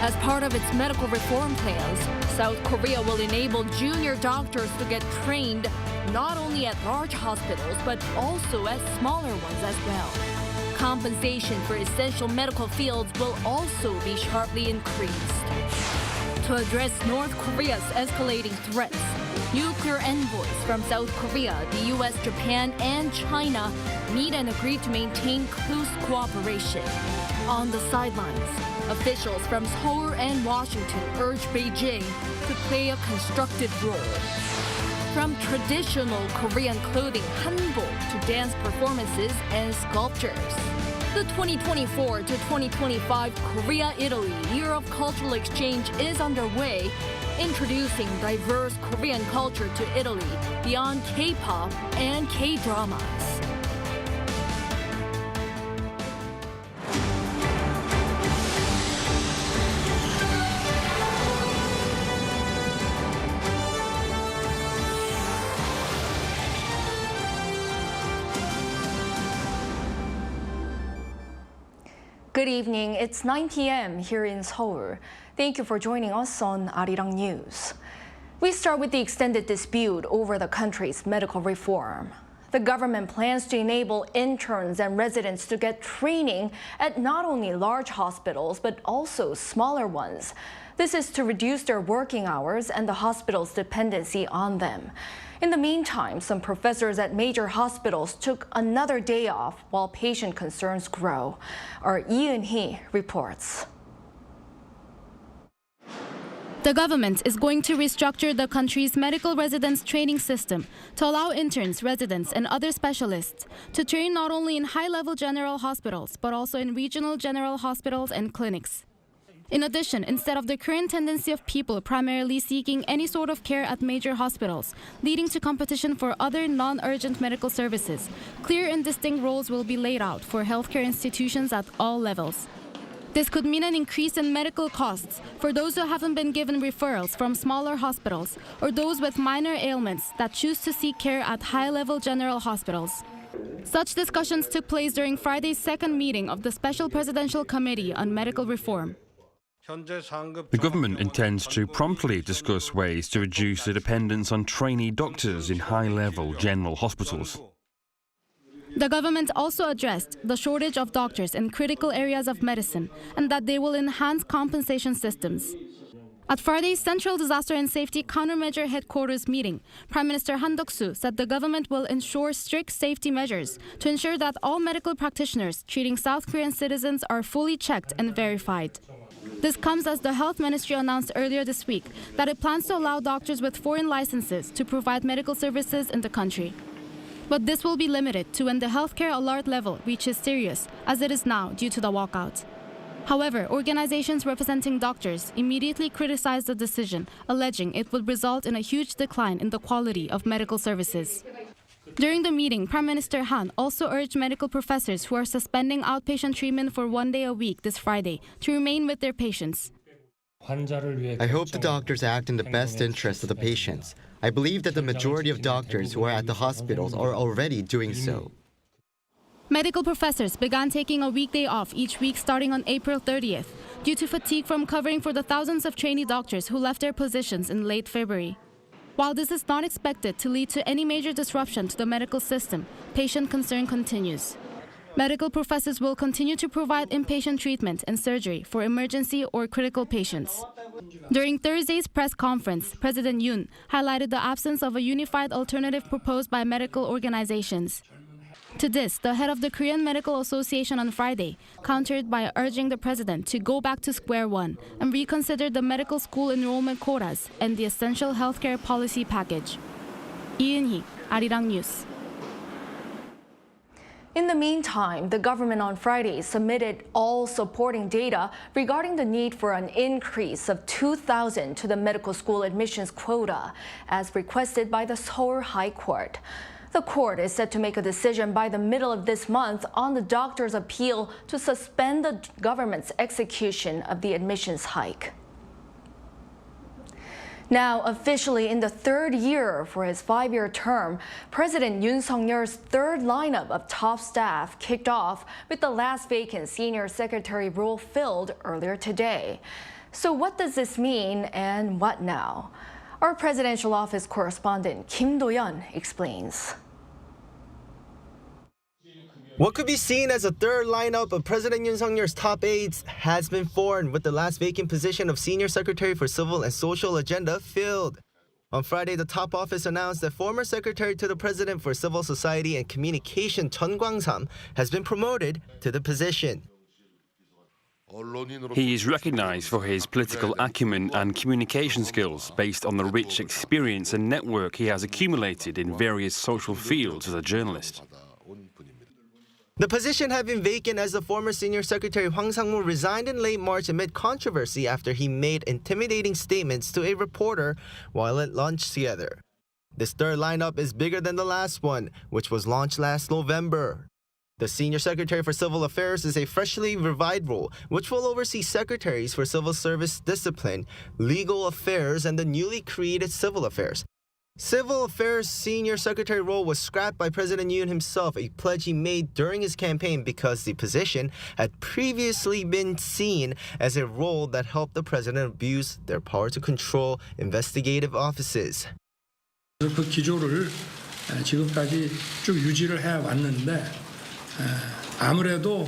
As part of its medical reform plans, South Korea will enable junior doctors to get trained not only at large hospitals, but also at smaller ones as well. Compensation for essential medical fields will also be sharply increased. To address North Korea's escalating threats, nuclear envoys from South Korea, the US, Japan, and China meet and agree to maintain close cooperation. On the sidelines, officials from Seoul and Washington urge Beijing to play a constructive role. From traditional Korean clothing, hanbok, to dance performances and sculptures. The 2024 to 2025 Korea-Italy Year of Cultural Exchange is underway, introducing diverse Korean culture to Italy beyond K-pop and K-dramas. Good evening. It's 9 p.m. here in Seoul. Thank you for joining us on Arirang News. We start with the extended dispute over the country's medical reform. The government plans to enable interns and residents to get training at not only large hospitals, but also smaller ones. This is to reduce their working hours and the hospital's dependency on them. In the meantime, some professors at major hospitals took another day off while patient concerns grow. Our Yoon reports. The government is going to restructure the country's medical residence training system to allow interns, residents, and other specialists to train not only in high-level general hospitals, but also in regional general hospitals and clinics. In addition, instead of the current tendency of people primarily seeking any sort of care at major hospitals, leading to competition for other non-urgent medical services, clear and distinct roles will be laid out for healthcare institutions at all levels. This could mean an increase in medical costs for those who haven't been given referrals from smaller hospitals or those with minor ailments that choose to seek care at high-level general hospitals. Such discussions took place during Friday's second meeting of the Special Presidential Committee on Medical Reform. The government intends to promptly discuss ways to reduce the dependence on trainee doctors in high-level general hospitals. The government also addressed the shortage of doctors in critical areas of medicine and that they will enhance compensation systems. At Friday's Central Disaster and Safety Countermeasure Headquarters meeting, Prime Minister Han Duck-soo said the government will ensure strict safety measures to ensure that all medical practitioners treating South Korean citizens are fully checked and verified. This comes as the Health Ministry announced earlier this week that it plans to allow doctors with foreign licenses to provide medical services in the country. But this will be limited to when the healthcare alert level reaches serious, as it is now due to the walkout. However, organizations representing doctors immediately criticized the decision, alleging it would result in a huge decline in the quality of medical services. During the meeting, Prime Minister Han also urged medical professors who are suspending outpatient treatment for 1 day a week this Friday to remain with their patients. I hope the doctors act in the best interest of the patients. I believe that the majority of doctors who are at the hospitals are already doing so. Medical professors began taking a weekday off each week starting on April 30th due to fatigue from covering for the thousands of trainee doctors who left their positions in late February. While this is not expected to lead to any major disruption to the medical system, patient concern continues. Medical professors will continue to provide inpatient treatment and surgery for emergency or critical patients. During Thursday's press conference, President Yoon highlighted the absence of a unified alternative proposed by medical organizations. To this, the head of the Korean Medical Association on Friday countered by urging the president to go back to square one and reconsider the medical school enrollment quotas and the essential healthcare policy package. Yoon, Arirang News. In the meantime, the government on Friday submitted all supporting data regarding the need for an increase of 2,000 to the medical school admissions quota, as requested by the Seoul High Court. The court is set to make a decision by the middle of this month on the doctor's appeal to suspend the government's execution of the admissions hike. Now, officially in the third year for his 5-year term, President Yoon Suk-yeol's third lineup of top staff kicked off with the last vacant senior secretary role filled earlier today. So what does this mean and what now? Our presidential office correspondent Kim Do-yeon explains. What could be seen as a third lineup of President Yoon Suk-yeol's top aides has been formed, with the last vacant position of Senior Secretary for Civil and Social Agenda filled. On Friday, the top office announced that former Secretary to the President for Civil Society and Communication Chun Kwang-sam has been promoted to the position. He is recognized for his political acumen and communication skills based on the rich experience and network he has accumulated in various social fields as a journalist. The position had been vacant as the former Senior Secretary Hwang Sang-moo resigned in late March amid controversy after he made intimidating statements to a reporter while at lunch together. This third lineup is bigger than the last one, which was launched last November. The Senior Secretary for Civil Affairs is a freshly revived role, which will oversee secretaries for civil service discipline, legal affairs, and the newly created civil affairs. Civil Affairs Senior Secretary role was scrapped by President Yoon himself, a pledge he made during his campaign because the position had previously been seen as a role that helped the president abuse their power to control investigative offices. 그 기조를 지금까지 쭉 유지를 해 왔는데 아무래도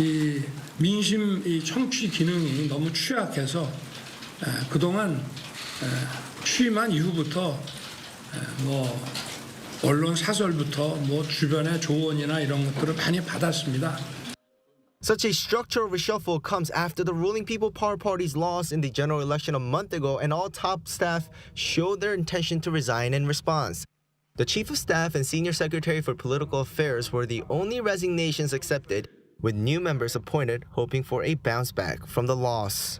이 민심 이 청취 기능이 너무 취약해서 그동안 취임한 이후부터 뭐 언론 사설부터 뭐 주변의 조언이나 이런 것들을 많이 받았습니다. Such a structural reshuffle comes after the ruling People Power Party's loss in the general election a month ago, and all top staff showed their intention to resign in response. The Chief of Staff and Senior Secretary for Political Affairs were the only resignations accepted, with new members appointed hoping for a bounce back from the loss.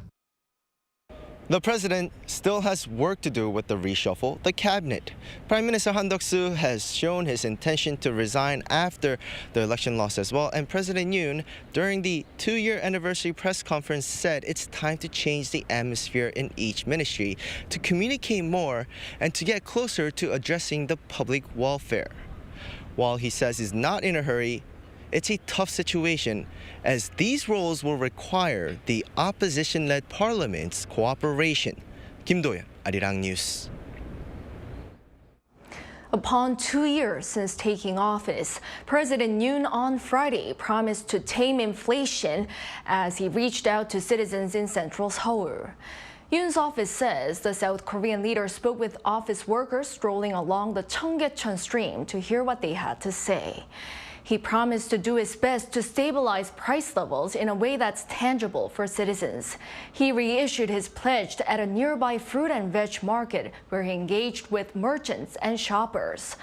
The president still has work to do with the reshuffle, the cabinet. Prime Minister Han Duck-soo has shown his intention to resign after the election loss as well, and President Yoon, during the 2-year anniversary press conference, said it's time to change the atmosphere in each ministry, to communicate more, and to get closer to addressing the public welfare. While he says he's not in a hurry, it's a tough situation, as these roles will require the opposition-led parliament's cooperation. Kim Do-yeon, Arirang News. Upon 2 years since taking office, President Yoon on Friday promised to tame inflation as he reached out to citizens in central Seoul. Yoon's office says the South Korean leader spoke with office workers strolling along the Cheonggyecheon stream to hear what they had to say. He promised to do his best to stabilize price levels in a way that's tangible for citizens. He reissued his pledge at a nearby fruit and veg market where he engaged with merchants and shoppers.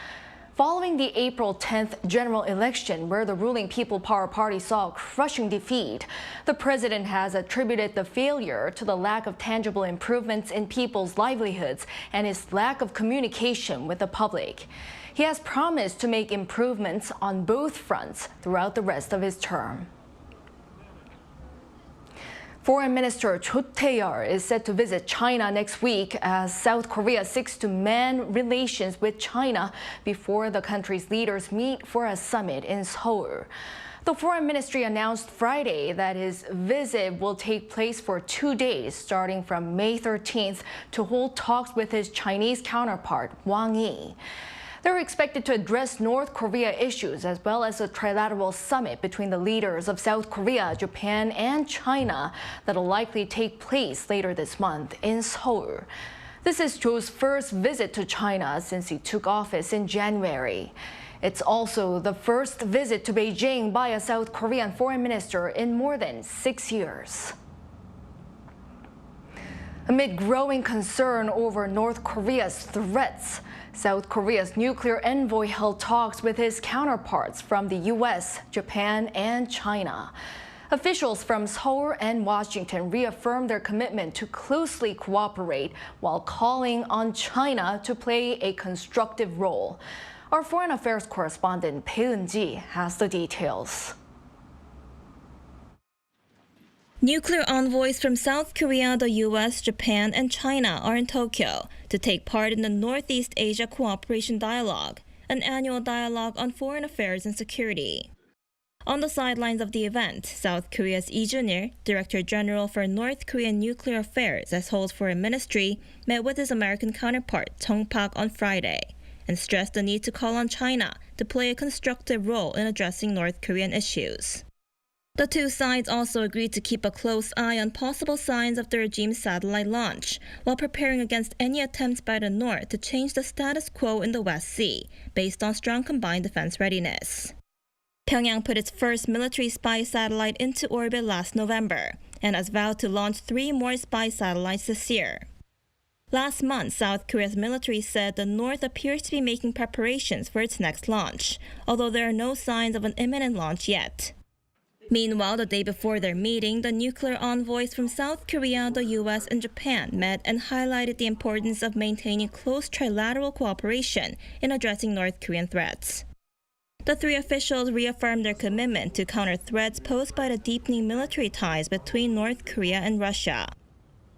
Following the April 10th general election, where the ruling People Power Party saw a crushing defeat, the president has attributed the failure to the lack of tangible improvements in people's livelihoods and his lack of communication with the public. He has promised to make improvements on both fronts throughout the rest of his term. Foreign Minister Cho is set to visit China next week as South Korea seeks to mend relations with China before the country's leaders meet for a summit in Seoul. The Foreign Ministry announced Friday that his visit will take place for 2 days, starting from May 13th, to hold talks with his Chinese counterpart, Wang Yi. They're expected to address North Korea issues as well as a trilateral summit between the leaders of South Korea, Japan, and China that'll likely take place later this month in Seoul. This is Cho's first visit to China since he took office in January. It's also the first visit to Beijing by a South Korean foreign minister in more than 6 years. Amid growing concern over North Korea's threats, South Korea's nuclear envoy held talks with his counterparts from the U.S., Japan, and China. Officials from Seoul and Washington reaffirmed their commitment to closely cooperate while calling on China to play a constructive role. Our foreign affairs correspondent Bae Eun-ji has the details. Nuclear envoys from South Korea, the U.S., Japan, and China are in Tokyo to take part in the Northeast Asia Cooperation Dialogue, an annual dialogue on foreign affairs and security. On the sidelines of the event, South Korea's Lee Jun-il, Director General for North Korean Nuclear Affairs at Seoul's Foreign Ministry, met with his American counterpart, Chung Pak, on Friday, and stressed the need to call on China to play a constructive role in addressing North Korean issues. The two sides also agreed to keep a close eye on possible signs of the regime's satellite launch, while preparing against any attempts by the North to change the status quo in the West Sea, based on strong combined defense readiness. Pyongyang put its first military spy satellite into orbit last November, and has vowed to launch 3 more spy satellites this year. Last month, South Korea's military said the North appears to be making preparations for its next launch, although there are no signs of an imminent launch yet. Meanwhile, the day before their meeting, the nuclear envoys from South Korea, the US, and Japan met and highlighted the importance of maintaining close trilateral cooperation in addressing North Korean threats. The 3 officials reaffirmed their commitment to counter threats posed by the deepening military ties between North Korea and Russia.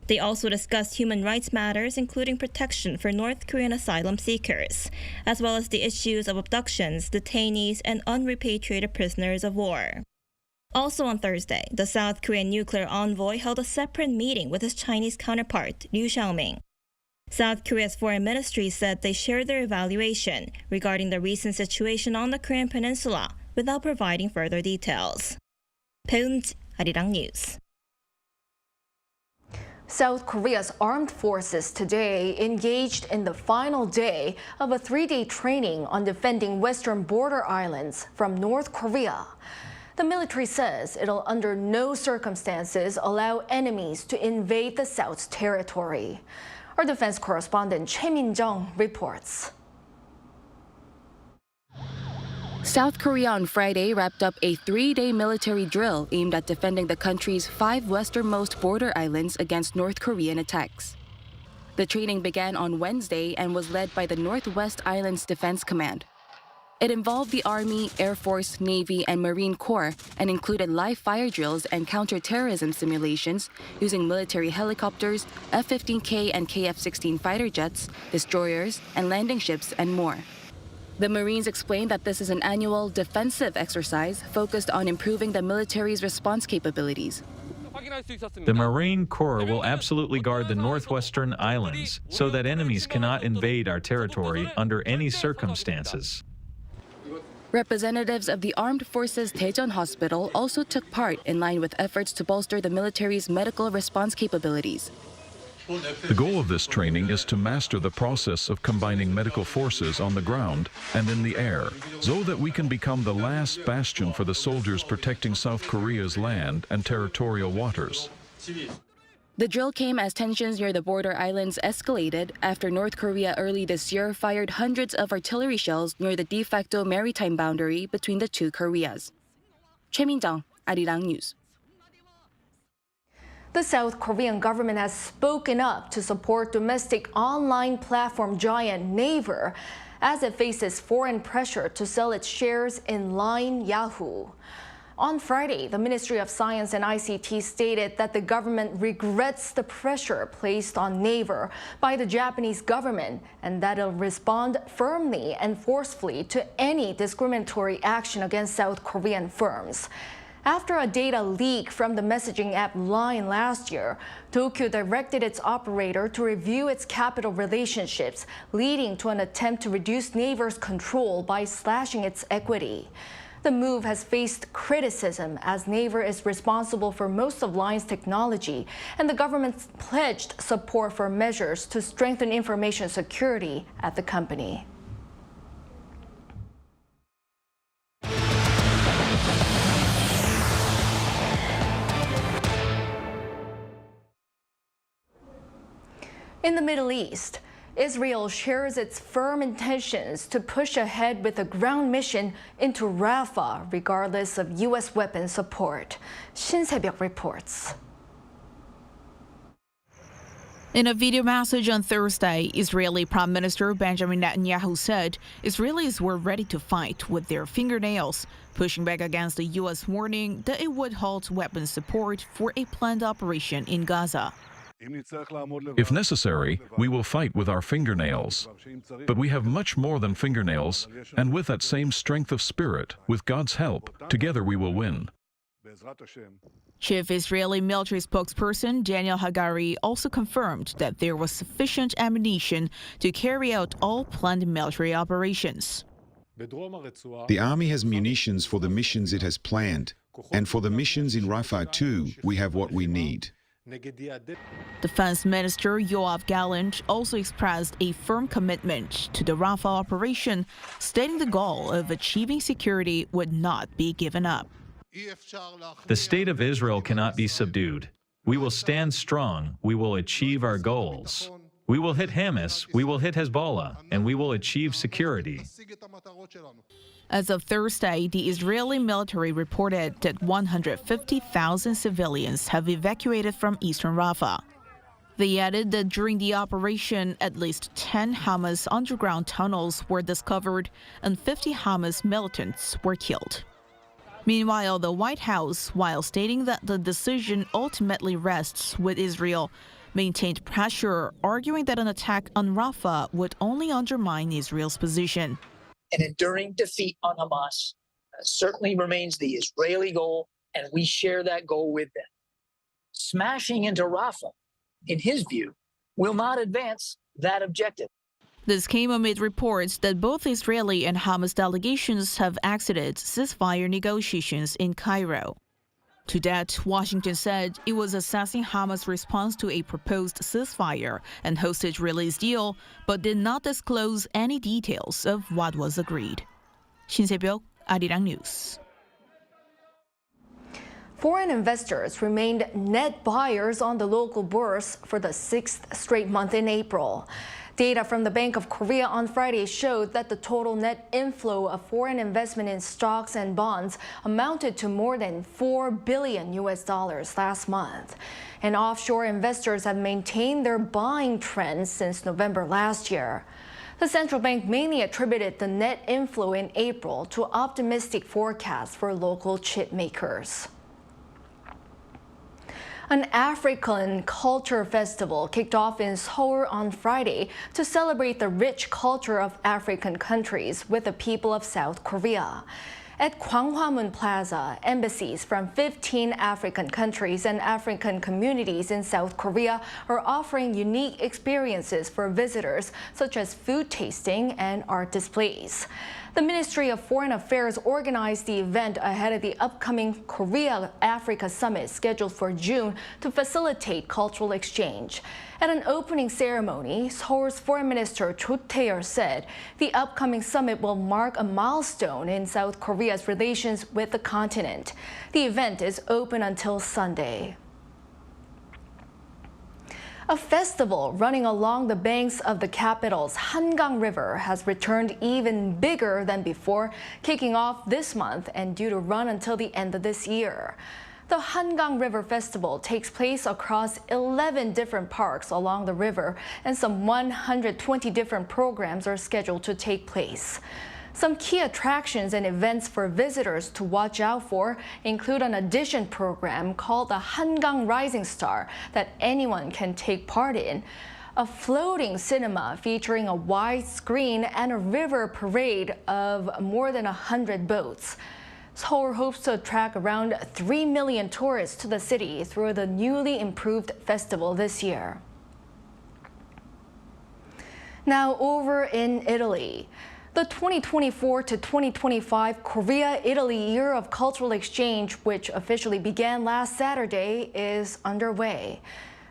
They also discussed human rights matters, including protection for North Korean asylum seekers, as well as the issues of abductions, detainees, and unrepatriated prisoners of war. Also on Thursday, the South Korean nuclear envoy held a separate meeting with his Chinese counterpart, Liu Xiaoming. South Korea's foreign ministry said they shared their evaluation regarding the recent situation on the Korean peninsula without providing further details. 배은지, Arirang News. South Korea's armed forces today engaged in the final day of a 3-day training on defending western border islands from North Korea. The military says it'll under no circumstances allow enemies to invade the South's territory. Our defense correspondent Choi Min-jung reports. South Korea on Friday wrapped up a 3-day military drill aimed at defending the country's 5 westernmost border islands against North Korean attacks. The training began on Wednesday and was led by the Northwest Islands Defense Command. It involved the Army, Air Force, Navy, and Marine Corps and included live fire drills and counterterrorism simulations using military helicopters, F-15K and KF-16 fighter jets, destroyers, and landing ships, and more. The Marines explained that this is an annual defensive exercise focused on improving the military's response capabilities. The Marine Corps will absolutely guard the northwestern islands so that enemies cannot invade our territory under any circumstances. Representatives of the Armed Forces Daejeon Hospital also took part in line with efforts to bolster the military's medical response capabilities. The goal of this training is to master the process of combining medical forces on the ground and in the air, so that we can become the last bastion for the soldiers protecting South Korea's land and territorial waters. The drill came as tensions near the border islands escalated after North Korea early this year fired hundreds of artillery shells near the de facto maritime boundary between the 2 Koreas. Choi Min-jung, Arirang News. The South Korean government has spoken up to support domestic online platform giant Naver as it faces foreign pressure to sell its shares in LINE Yahoo. On Friday, the Ministry of Science and ICT stated that the government regrets the pressure placed on Naver by the Japanese government and that it'll respond firmly and forcefully to any discriminatory action against South Korean firms. After a data leak from the messaging app LINE last year, Tokyo directed its operator to review its capital relationships, leading to an attempt to reduce Naver's control by slashing its equity. The move has faced criticism as Naver is responsible for most of LINE's technology, and the government pledged support for measures to strengthen information security at the company. In the Middle East, Israel shares its firm intentions to push ahead with a ground mission into Rafah, regardless of U.S. weapon support. Shin Se-byuk reports. In a video message on Thursday, Israeli Prime Minister Benjamin Netanyahu said Israelis were ready to fight with their fingernails, pushing back against the U.S. warning that it would halt weapons support for a planned operation in Gaza. If necessary, we will fight with our fingernails. But we have much more than fingernails, and with that same strength of spirit, with God's help, together we will win. Chief Israeli military spokesperson Daniel Hagari also confirmed that there was sufficient ammunition to carry out all planned military operations. The army has munitions for the missions it has planned, and for the missions in Rafah too, we have what we need. Defense Minister Yoav Gallant also expressed a firm commitment to the Rafah operation, stating the goal of achieving security would not be given up. The state of Israel cannot be subdued. We will stand strong. We will achieve our goals. We will hit Hamas, we will hit Hezbollah, and we will achieve security. As of Thursday, the Israeli military reported that 150,000 civilians have evacuated from eastern Rafah. They added that during the operation, at least 10 Hamas underground tunnels were discovered and 50 Hamas militants were killed. Meanwhile, the White House, while stating that the decision ultimately rests with Israel, maintained pressure, arguing that an attack on Rafah would only undermine Israel's position. An enduring defeat on Hamas certainly remains the Israeli goal, and we share that goal with them. Smashing into Rafah, in his view, will not advance that objective. This came amid reports that both Israeli and Hamas delegations have exited ceasefire negotiations in Cairo. To that, Washington said it was assessing Hamas' response to a proposed ceasefire and hostage release deal, but did not disclose any details of what was agreed. Shin Se-byuk, Arirang News. Foreign investors remained net buyers on the local bourse for the 6th straight month in April. Data from the Bank of Korea on Friday showed that the total net inflow of foreign investment in stocks and bonds amounted to more than $4 billion last month. And offshore investors have maintained their buying trends since November last year. The central bank mainly attributed the net inflow in April to optimistic forecasts for local chip makers. An African culture festival kicked off in Seoul on Friday to celebrate the rich culture of African countries with the people of South Korea. At Gwanghwamun Plaza, embassies from 15 African countries and African communities in South Korea are offering unique experiences for visitors, such as food tasting and art displays. The Ministry of Foreign Affairs organized the event ahead of the upcoming Korea-Africa Summit scheduled for June to facilitate cultural exchange. At an opening ceremony, Seoul's Foreign Minister Cho said the upcoming summit will mark a milestone in South Korea's relations with the continent. The event is open until Sunday. A festival running along the banks of the capital's Hangang River has returned even bigger than before, kicking off this month and due to run until the end of this year. The Hangang River Festival takes place across 11 different parks along the river, and some 120 different programs are scheduled to take place. Some key attractions and events for visitors to watch out for include an audition program called the Hangang Rising Star that anyone can take part in, a floating cinema featuring a wide screen, and a river parade of more than 100 boats. Seoul hopes to attract around 3 million tourists to the city through the newly improved festival this year. Now over in Italy. The 2024 to 2025 Korea-Italy Year of Cultural Exchange, which officially began last Saturday, is underway.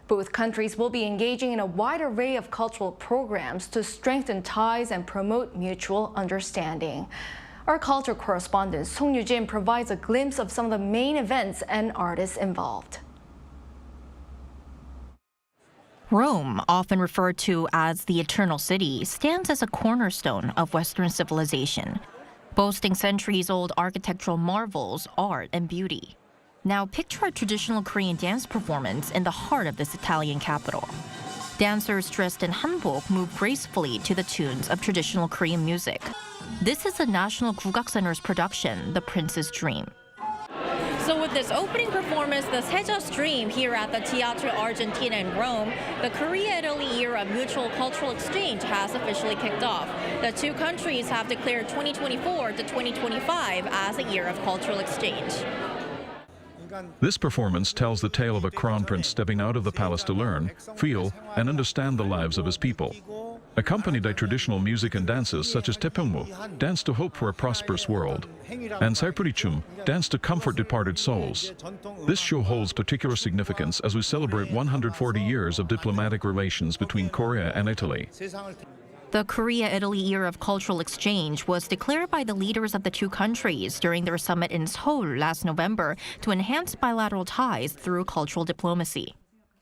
Both countries will be engaging in a wide array of cultural programs to strengthen ties and promote mutual understanding. Our culture correspondent Song Yu-jin provides a glimpse of some of the main events and artists involved. Rome, often referred to as the Eternal City, stands as a cornerstone of Western civilization, boasting centuries-old architectural marvels, art, and beauty. Now picture a traditional Korean dance performance in the heart of this Italian capital. Dancers dressed in hanbok move gracefully to the tunes of traditional Korean music. This is the National Gugak Center's production, The Prince's Dream. So with this opening performance, the Seja Stream here at the Teatro Argentina in Rome, the Korea-Italy year of mutual cultural exchange has officially kicked off. The two countries have declared 2024 to 2025 as a year of cultural exchange. This performance tells the tale of a crown prince stepping out of the palace to learn, feel, and understand the lives of his people. Accompanied by traditional music and dances such as Tepengmu, dance to hope for a prosperous world, and Saipurichum, dance to comfort departed souls. This show holds particular significance as we celebrate 140 years of diplomatic relations between Korea and Italy. The Korea-Italy year of cultural exchange was declared by the leaders of the two countries during their summit in Seoul last November to enhance bilateral ties through cultural diplomacy.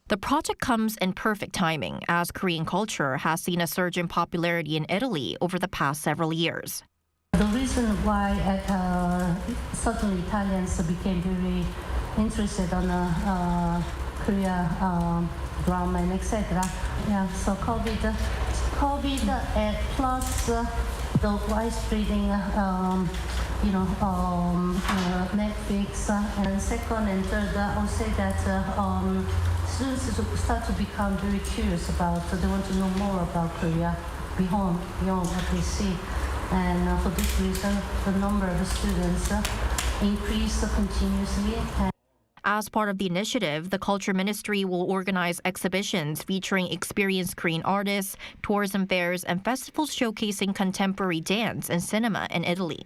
The project comes in perfect timing, as Korean culture has seen a surge in popularity in Italy over the past several years. The reason why certain Italians became very interested on Korea drama and etc. Yeah, so COVID plus the widespreading, Netflix, and second and third, I would say that students start to become very curious about. They want to know more about Korea beyond what they see, and for this reason, the number of students increase continuously. As part of the initiative, the Culture Ministry will organize exhibitions featuring experienced Korean artists, tourism fairs, and festivals showcasing contemporary dance and cinema in Italy.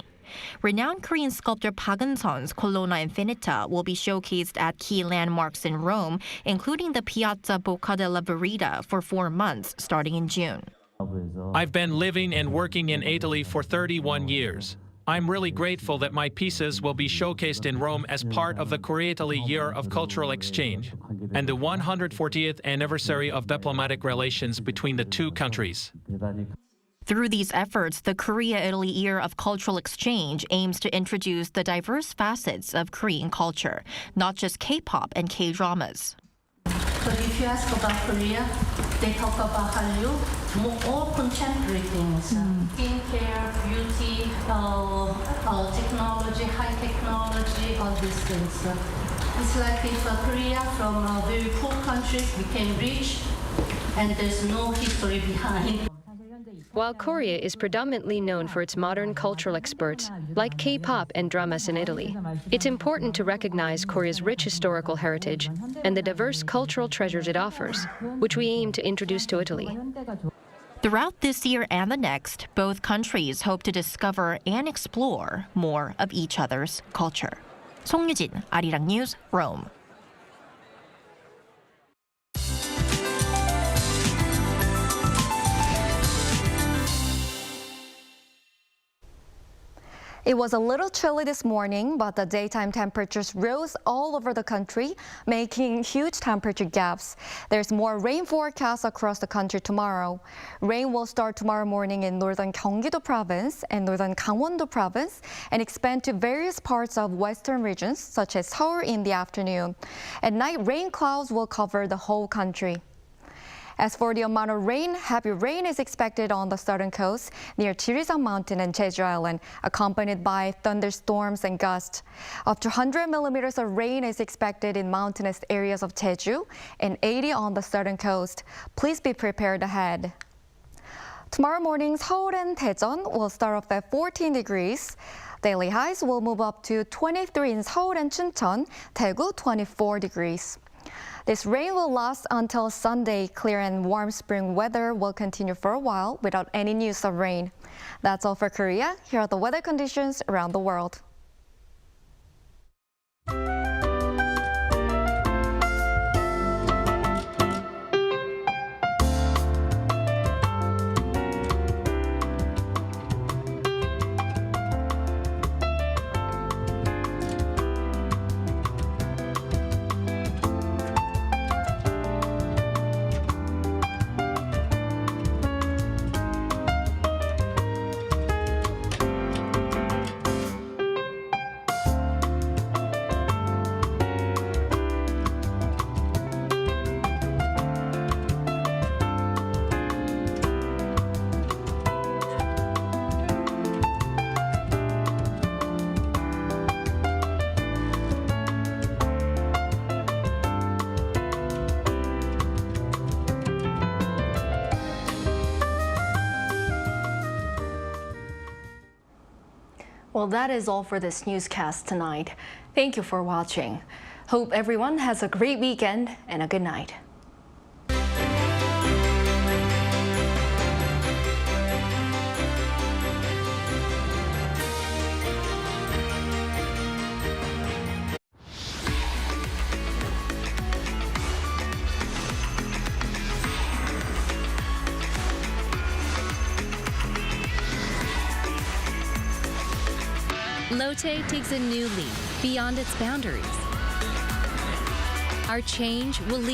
Renowned Korean sculptor Park Eun-sun's Colonna Infinita will be showcased at key landmarks in Rome, including the Piazza Bocca della Verita, for 4 months, starting in June. I've been living and working in Italy for 31 years. I'm really grateful that my pieces will be showcased in Rome as part of the Korea-Italy Year of Cultural Exchange and the 140th anniversary of diplomatic relations between the two countries. Through these efforts, the Korea-Italy Year of Cultural Exchange aims to introduce the diverse facets of Korean culture, not just K-pop and K-dramas. But if you ask about Korea, they talk about Hallyu, all contemporary things. Skincare, beauty, technology, high technology, all these things. It's like if Korea from a very poor country became rich and there's no history behind. While Korea is predominantly known for its modern cultural experts, like K-pop and dramas in Italy, it's important to recognize Korea's rich historical heritage and the diverse cultural treasures it offers, which we aim to introduce to Italy. Throughout this year and the next, both countries hope to discover and explore more of each other's culture. 송유진, Arirang News, Rome. It was a little chilly this morning, but the daytime temperatures rose all over the country, making huge temperature gaps. There's more rain forecast across the country tomorrow. Rain will start tomorrow morning in northern Gyeonggi-do province and northern Gangwon-do province and expand to various parts of western regions, such as Seoul, in the afternoon. At night, rain clouds will cover the whole country. As for the amount of rain, heavy rain is expected on the southern coast near Jirisang Mountain and Jeju Island, accompanied by thunderstorms and gusts. Up to 100 millimeters of rain is expected in mountainous areas of Jeju and 80 on the southern coast. Please be prepared ahead. Tomorrow morning, Seoul and Daejeon will start off at 14 degrees. Daily highs will move up to 23 in Seoul and Chuncheon, Daegu 24 degrees. This rain will last until Sunday. Clear and warm spring weather will continue for a while without any news of rain. That's all for Korea. Here are the weather conditions around the world. Well, that is all for this newscast tonight. Thank you for watching. Hope everyone has a great weekend and a good night. Lotte takes a new leap beyond its boundaries. Our change will leave